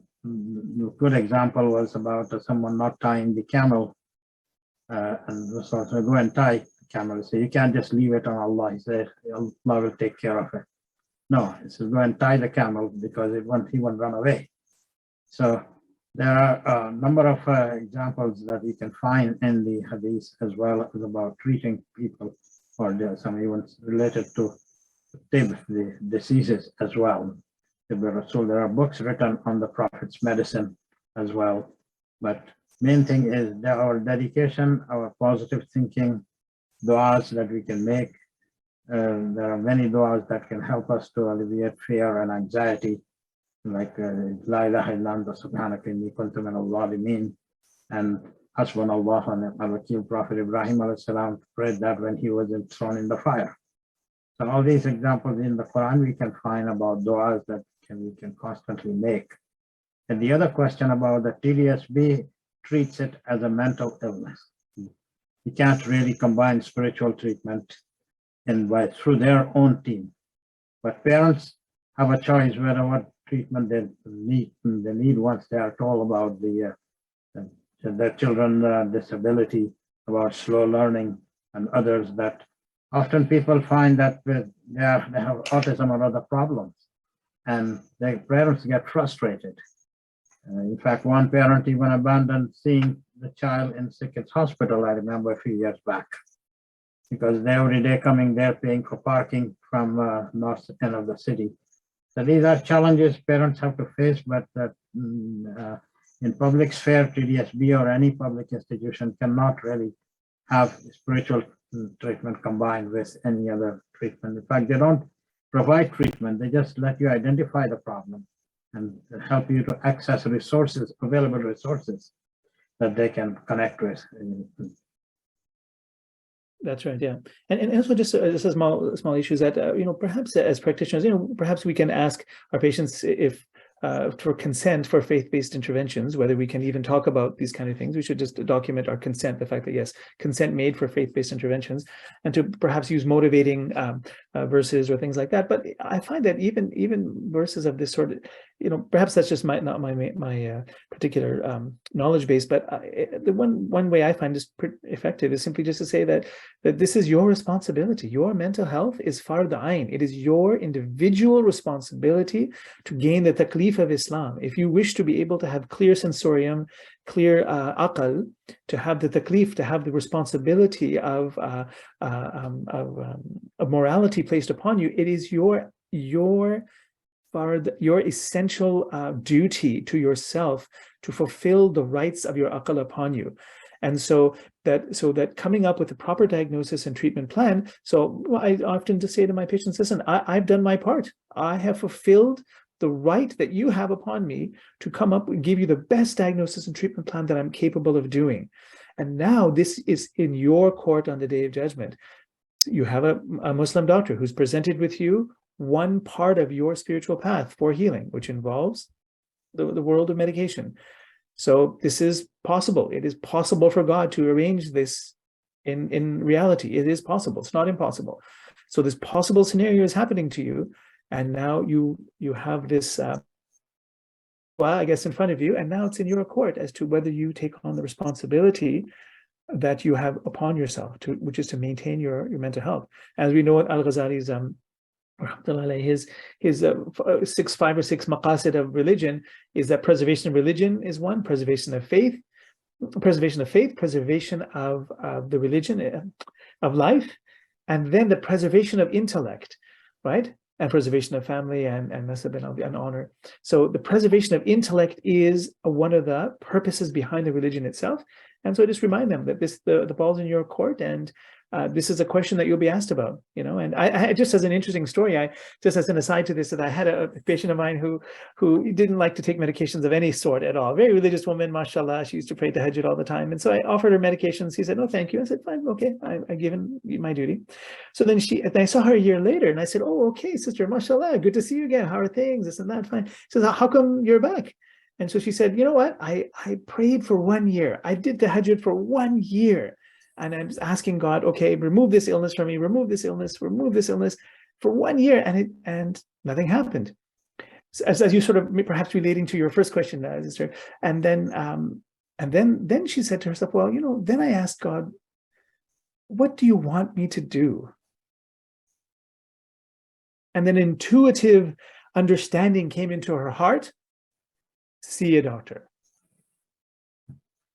good example was about someone not tying the camel, and so go and tie the camel. So you can't just leave it on Allah. He said, Allah will take care of it. No, he says, go and tie the camel, because he won't run away. So there are a number of examples that you can find in the hadith, as well as about treating people, or there are some even related to the diseases as well. So there are books written on the Prophet's medicine as well. But main thing is our dedication, our positive thinking, du'as that we can make. There are many du'as that can help us to alleviate fear and anxiety, like La ilaha illa anta subhanaka inni kuntu minal zalimin, and Hasbunallahu wa ni'mal wakeel. Prophet Ibrahim alayhi salam prayed that when he was thrown in the fire. So all these examples in the Quran we can find about du'as that we can constantly make. And the other question about the TDSB treats it as a mental illness. You can't really combine spiritual treatment through their own team. But parents have a choice whether what treatment they need once they are told about their children's disability, about slow learning, and others that often people find that they have autism or other problems, and their parents get frustrated. In fact, one parent even abandoned seeing the child in sick kids hospital, I remember a few years back, because they every day coming there paying for parking from north end of the city. So these are challenges parents have to face, but in public sphere, TDSB or any public institution cannot really have spiritual treatment combined with any other treatment. In fact, they don't provide treatment, they just let you identify the problem and help you to access resources, available resources that they can connect with. That's right, yeah. And also just a small issues that, perhaps as practitioners, perhaps we can ask our patients if for consent for faith-based interventions, whether we can even talk about these kind of things. We should just document our consent, the fact that yes, consent made for faith-based interventions, and to perhaps use motivating verses or things like that. But I find that even verses of this sort, perhaps that's just not my particular knowledge base. But the one way I find this effective is simply just to say that this is your responsibility. Your mental health is fard ayn. It is your individual responsibility to gain the taklif of Islam. If you wish to be able to have clear sensorium, clear aql, to have the taklif, to have the responsibility of morality placed upon you, it is your essential duty to yourself to fulfill the rights of your aql upon you. And so that coming up with a proper diagnosis and treatment plan. So I often just say to my patients, listen, I've done my part. I have fulfilled the right that you have upon me to come up and give you the best diagnosis and treatment plan that I'm capable of doing. And now this is in your court on the day of judgment. You have a Muslim doctor who's presented with you one part of your spiritual path for healing, which involves the world of medication. So this is possible. It is possible for God to arrange this in reality. It is possible. It's not impossible. So this possible scenario is happening to you. And now you have this I guess, in front of you, and now it's in your court as to whether you take on the responsibility that you have upon yourself, which is to maintain your mental health. As we know, Al-Ghazali's his 5 or 6 maqasid of religion is that preservation of religion is one, preservation of faith, preservation of the religion of life, and then the preservation of intellect, right? And preservation of family and nasab and honor. So the preservation of intellect is one of the purposes behind the religion itself. And so I just remind them that the ball's in your court, and this is a question that you'll be asked about, And I just as an interesting story, just as an aside to this, that I had a patient of mine who didn't like to take medications of any sort at all. Very religious woman, mashallah. She used to pray tahajjud all the time. And so I offered her medications. He said, "No, thank you." I said, "Fine, okay, I've given my duty." So then I saw her a year later, and I said, "Oh, okay, sister, mashallah, good to see you again. How are things? This and that, fine." She says, "How come you're back?" And so she said, "You know what? I prayed for 1 year. I did tahajjud for 1 year. And I'm just asking God, okay, remove this illness from me, remove this illness for 1 year." And nothing happened. So as you sort of perhaps relating to your first question, sister. And then she said to herself, "Well, then I asked God, what do you want me to do?" And then intuitive understanding came into her heart. See a doctor.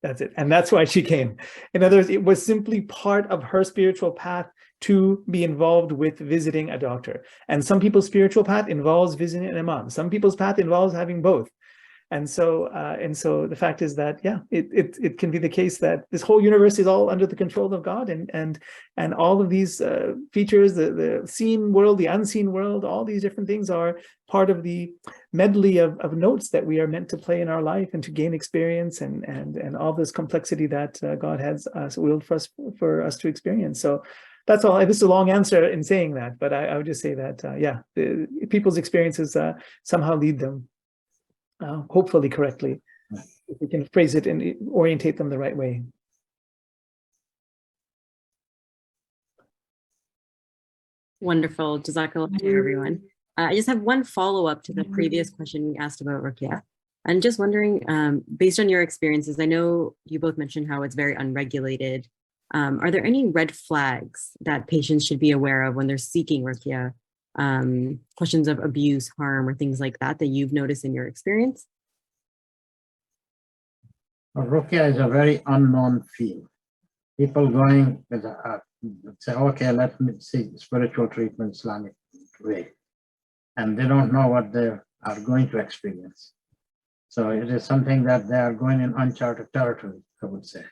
That's it. And that's why she came. In other words, it was simply part of her spiritual path to be involved with visiting a doctor. And some people's spiritual path involves visiting an imam. Some people's path involves having both. And so the fact is that, yeah, it can be the case that this whole universe is all under the control of God, and all of these features, the seen world, the unseen world, all these different things are part of the medley of notes that we are meant to play in our life and to gain experience and all this complexity that God has willed for us to experience. So that's all. This is a long answer in saying that, but I would just say that, people's experiences somehow lead them hopefully correctly, if we can phrase it and orientate them the right way. Wonderful. Jazakallah khair, everyone. I just have one follow-up to the previous question we asked about Ruqya. I'm just wondering, based on your experiences, I know you both mentioned how it's very unregulated. Are there any red flags that patients should be aware of when they're seeking Ruqya? Questions of abuse, harm, or things like that you've noticed in your experience? Ruqya is a very unknown field. People going with say, okay, let me see spiritual treatment Islamic way, and they don't know what they are going to experience. So it is something that they are going in uncharted territory, I would say.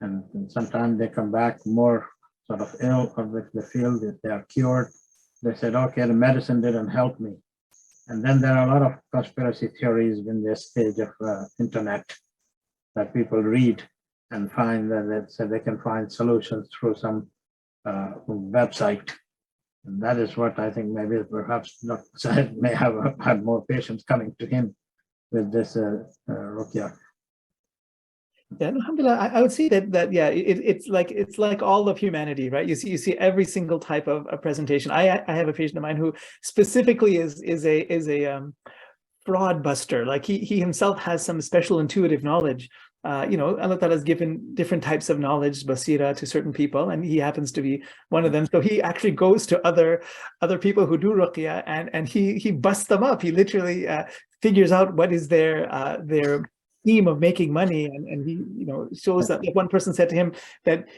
And sometimes they come back more sort of ill, or they feel that they are cured. They said, okay, the medicine didn't help me. And then there are a lot of conspiracy theories in this stage of internet that people read and find that they can find solutions through some website. And that is what I think maybe perhaps Dr. Syed may have had more patients coming to him with this Ruqya. Yeah, alhamdulillah, I would say that yeah, it's like all of humanity, right? You see every single type of presentation. I have a patient of mine who specifically is a fraud buster. Like he himself has some special intuitive knowledge. Allah Ta'ala has given different types of knowledge, basira, to certain people, and he happens to be one of them. So he actually goes to other people who do ruqya, and he busts them up. He literally figures out what is their scheme of making money, and he shows that. Like one person said to him that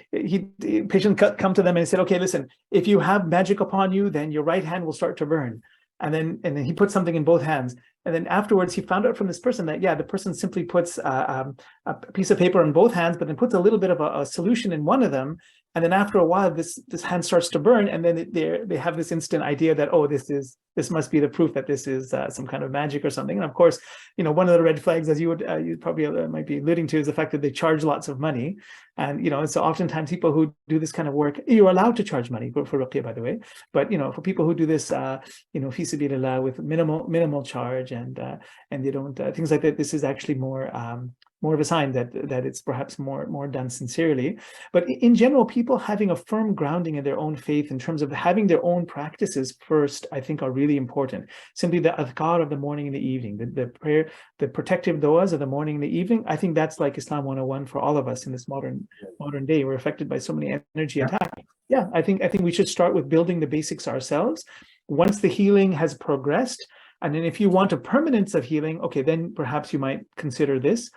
patient come to them and said, okay, listen, if you have magic upon you, then your right hand will start to burn. And then he put something in both hands. And then afterwards, he found out from this person that, yeah, the person simply puts a piece of paper on both hands, but then puts a little bit of a solution in one of them. And then after a while, this hand starts to burn. And then they have this instant idea that, oh, this must be the proof that this is some kind of magic or something. And of course, one of the red flags, as you probably might be alluding to, is the fact that they charge lots of money. And, so oftentimes people who do this kind of work, you're allowed to charge money for ruqya, by the way. But, for people who do this, fi sabilillah with minimal charge and they don't, things like that, this is actually more more of a sign that it's perhaps more done sincerely. But in general, people having a firm grounding in their own faith in terms of having their own practices first, I think are really important. Simply the adhkar of the morning and the evening, the prayer, the protective du'as of the morning and the evening. I think that's like Islam 101 for all of us in this modern day. We're affected by so many energy attacks. Yeah, I think we should start with building the basics ourselves. Once the healing has progressed, and then if you want a permanence of healing, okay, then perhaps you might consider this.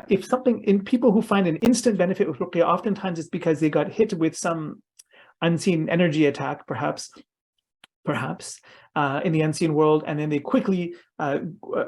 If something, in people who find an instant benefit with ruqya, oftentimes it's because they got hit with some unseen energy attack, perhaps in the unseen world, and then they quickly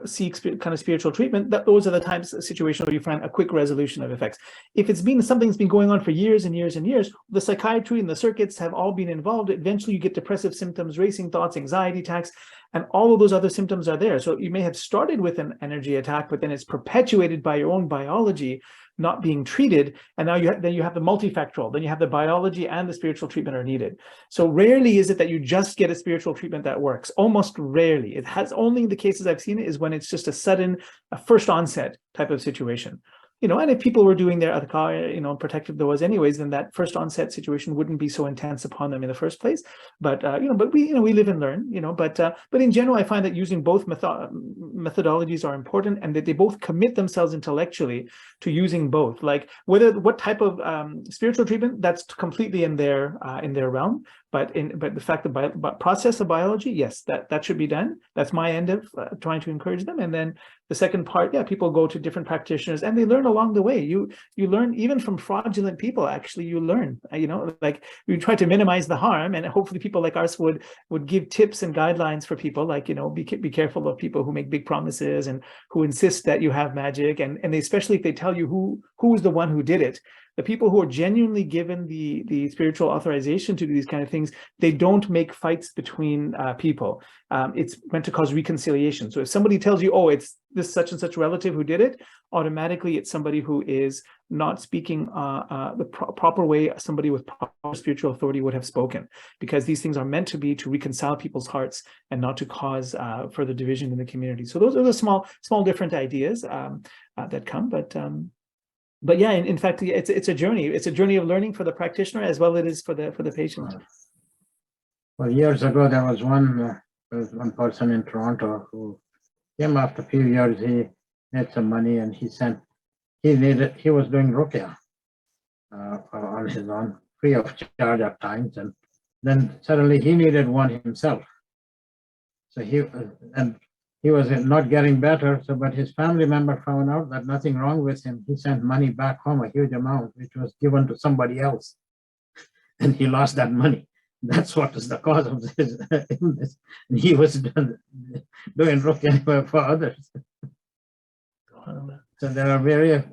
seek kind of spiritual treatment. Those are the types of situations where you find a quick resolution of effects. If it's been something's been going on for years and years and years, the psychiatry and the circuits have all been involved. Eventually you get depressive symptoms, racing thoughts, anxiety attacks, and all of those other symptoms are there. So you may have started with an energy attack, but then it's perpetuated by your own biology not being treated, and now you have the multifactorial, then you have the biology and the spiritual treatment are needed. So rarely is it that you just get a spiritual treatment that works. Almost rarely. It has only the cases I've seen is when it's just a sudden, a first onset type of situation. And if people were doing their adhkar, protective du'as anyways, then that first onset situation wouldn't be so intense upon them in the first place. But but we live and learn, but in general, I find that using both methodologies are important, and that they both commit themselves intellectually to using both. Like what type of spiritual treatment, that's completely in their realm. But the fact that process of biology, yes, that should be done. That's my end of trying to encourage them. And then the second part, people go to different practitioners and they learn along the way. You learn even from fraudulent people. Actually, you learn. Like we try to minimize the harm, and hopefully people like us would give tips and guidelines for people. Like be careful of people who make big promises and who insist that you have magic, and especially if they tell you who is the one who did it. The people who are genuinely given the spiritual authorization to do these kind of things, they don't make fights between people. It's meant to cause reconciliation. So if somebody tells you, oh, it's this such and such relative who did it, automatically it's somebody who is not speaking the proper way somebody with proper spiritual authority would have spoken, because these things are meant to be to reconcile people's hearts and not to cause further division in the community. So those are the small different ideas that come, but yeah, in fact, it's a journey. It's a journey of learning for the practitioner as well as it is for the patient. Well, years ago, there was one person in Toronto who came after a few years. He had some money, and he was doing ruqya on his own, free of charge at times, and then suddenly he needed one himself. So he was not getting better, but his family member found out that nothing wrong with him. He sent money back home, a huge amount, which was given to somebody else, and he lost that money. That's what is the cause of his illness. And he was doing ruqya for others. So there are various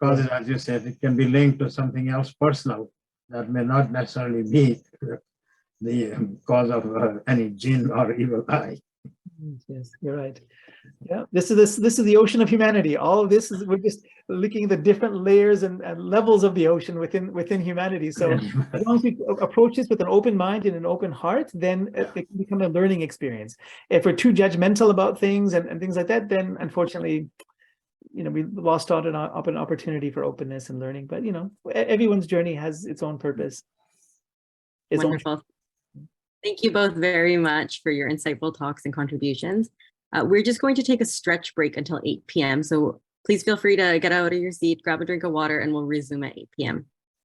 causes, as you said. It can be linked to something else personal that may not necessarily be the cause of any jinn or evil eye. Yes, you're right. Yeah, this is the ocean of humanity. All of this we're just looking at the different layers and levels of the ocean within humanity. So as long as we approach this with an open mind and an open heart, then it can become a learning experience. If we're too judgmental about things and things like that, then unfortunately, we lost out on an opportunity for openness and learning. But everyone's journey has its own purpose. Wonderful. Thank you both very much for your insightful talks and contributions. We're just going to take a stretch break until 8 p.m. So please feel free to get out of your seat, grab a drink of water, and we'll resume at 8 p.m.